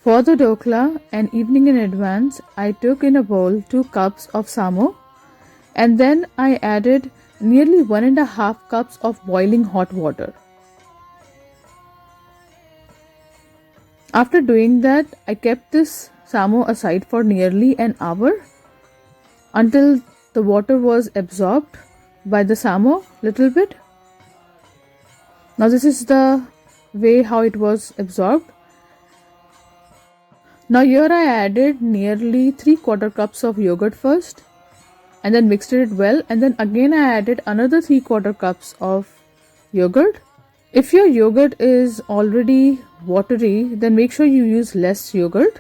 For the dokla, an evening in advance, I took in a bowl 2 cups of samo, and then I added nearly 1.5 cups of boiling hot water. After doing that, I kept this samo aside for nearly an hour until the water was absorbed by the samo little bit. Now this is the way how it was absorbed. Now here I added nearly 3/4 cups of yogurt first and then mixed it well, and then again I added another 3/4 cups of yogurt. If your yogurt is already watery, then make sure you use less yogurt.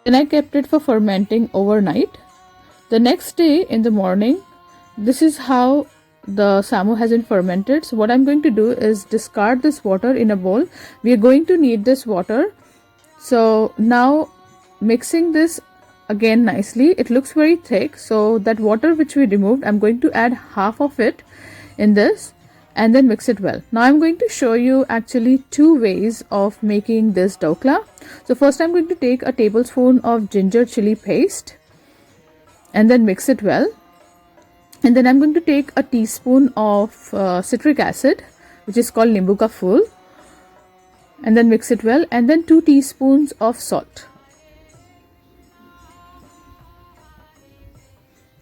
Then I kept it for fermenting overnight. The next day in the morning, this is how the samo has been fermented. So what I'm going to do is discard this water in a bowl. We are going to need this water. So now mixing this again nicely, it looks very thick. So that water which we removed, I'm going to add half of it in this and then mix it well. Now I'm going to show you actually 2 ways of making this dokla. So first I'm going to take a tablespoon of ginger chili paste and then mix it well. And then I'm going to take a teaspoon of citric acid, which is called nimbu ka phool, and then mix it well, and then 2 teaspoons of salt.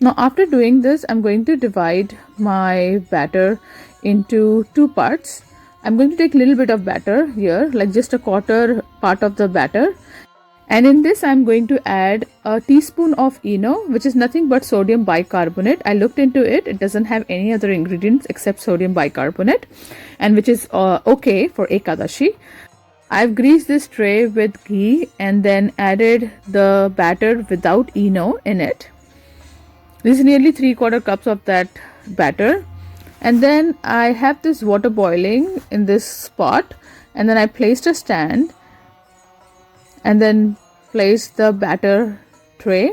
Now after doing this, I'm going to divide my batter into 2 parts. I'm going to take a little bit of batter here, like just a 1/4 part of the batter, and in this I'm going to add a teaspoon of ENO, which is nothing but sodium bicarbonate. I looked into it, it doesn't have any other ingredients except sodium bicarbonate, and which is okay for Ekadashi. I've greased this tray with ghee and then added the batter without ENO in it. This is nearly 3/4 cups of that batter. And then I have this water boiling in this pot, and then I placed a stand and then placed the batter tray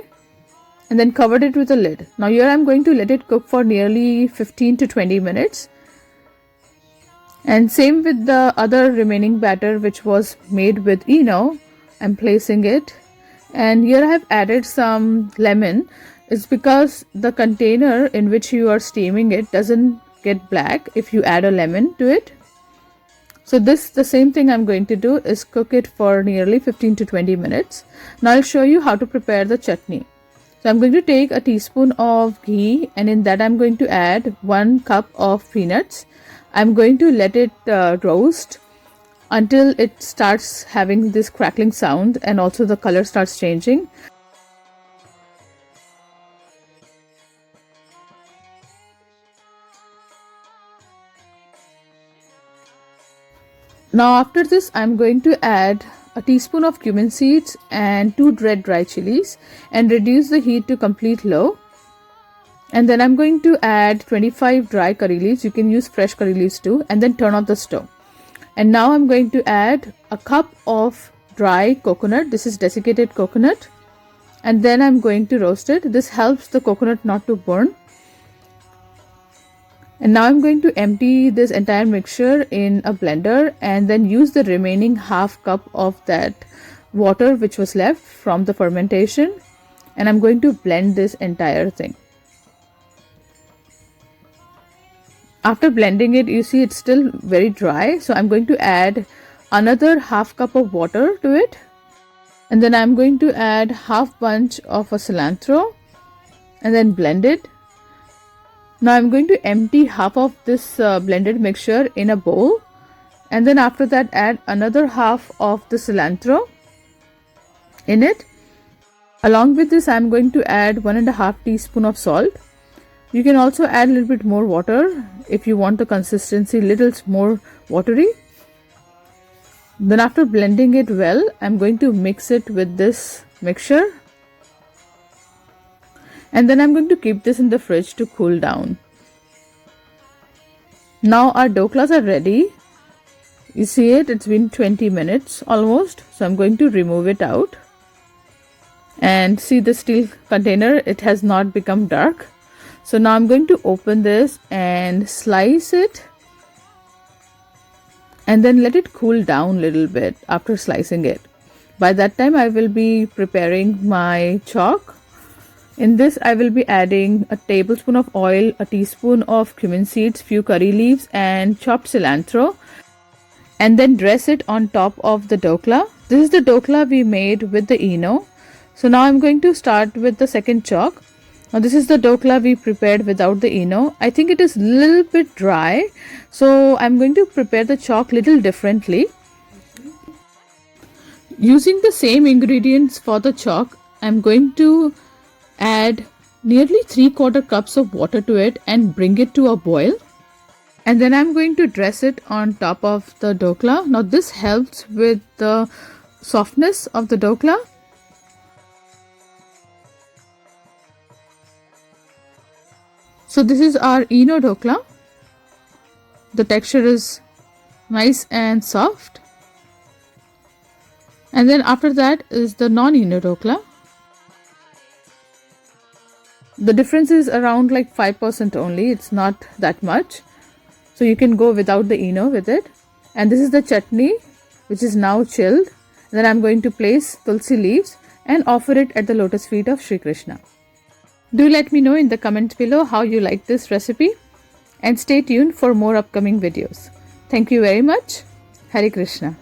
and then covered it with a lid. Now here I'm going to let it cook for nearly 15 to 20 minutes. And same with the other remaining batter which was made with ENO. I'm placing it, and here I have added some lemon. It's because the container in which you are steaming it doesn't get black if you add a lemon to it. So the same thing I'm going to do is cook it for nearly 15 to 20 minutes. Now I'll show you how to prepare the chutney. So I'm going to take a teaspoon of ghee, and in that I'm going to add 1 cup of peanuts. I'm going to let it roast until it starts having this crackling sound and also the color starts changing. Now after this, I'm going to add a teaspoon of cumin seeds and 2 red dry chilies and reduce the heat to complete low. And then I'm going to add 25 dry curry leaves. You can use fresh curry leaves too, and then turn off the stove. And now I'm going to add a cup of dry coconut. This is desiccated coconut. And then I'm going to roast it. This helps the coconut not to burn. And now I'm going to empty this entire mixture in a blender and then use the remaining half cup of that water which was left from the fermentation, and I'm going to blend this entire thing. After blending it, you see it's still very dry, so I'm going to add another half cup of water to it, and then I'm going to add half bunch of a cilantro and then blend it. Now I'm going to empty half of this blended mixture in a bowl, and then after that add another half of the cilantro in it. Along with this, I'm going to add 1.5 teaspoon of salt. You can also add a little bit more water if you want the consistency little more watery. Then after blending it well, I'm going to mix it with this mixture. And then I'm going to keep this in the fridge to cool down. Now our doklas are ready. You see it's been 20 minutes almost. So I'm going to remove it out. And see the steel container, it has not become dark. So now I'm going to open this and slice it. and then let it cool down a little bit after slicing it. By that time I will be preparing my chalk. In this I will be adding a tablespoon of oil, a teaspoon of cumin seeds, few curry leaves and chopped cilantro, and then dress it on top of the dokla. This is the dokla we made with the Eno. So now I'm going to start with the second chalk. Now this is the dokla we prepared without the Eno. I think it is a little bit dry, so I'm going to prepare the chalk little differently. Using the same ingredients for the chalk, I'm going to add nearly 3/4 cups of water to it and bring it to a boil. And then I'm going to dress it on top of the dokla. Now this helps with the softness of the dokla. So this is our Eno dokla. The texture is nice and soft. And then after that is the non-Eno dokla. The difference is around like 5% only. It's not that much. So you can go without the Eno with it. And this is the chutney, which is now chilled. Then I'm going to place tulsi leaves and offer it at the lotus feet of Sri Krishna. Do let me know in the comments below how you like this recipe, and stay tuned for more upcoming videos. Thank you very much. Hare Krishna.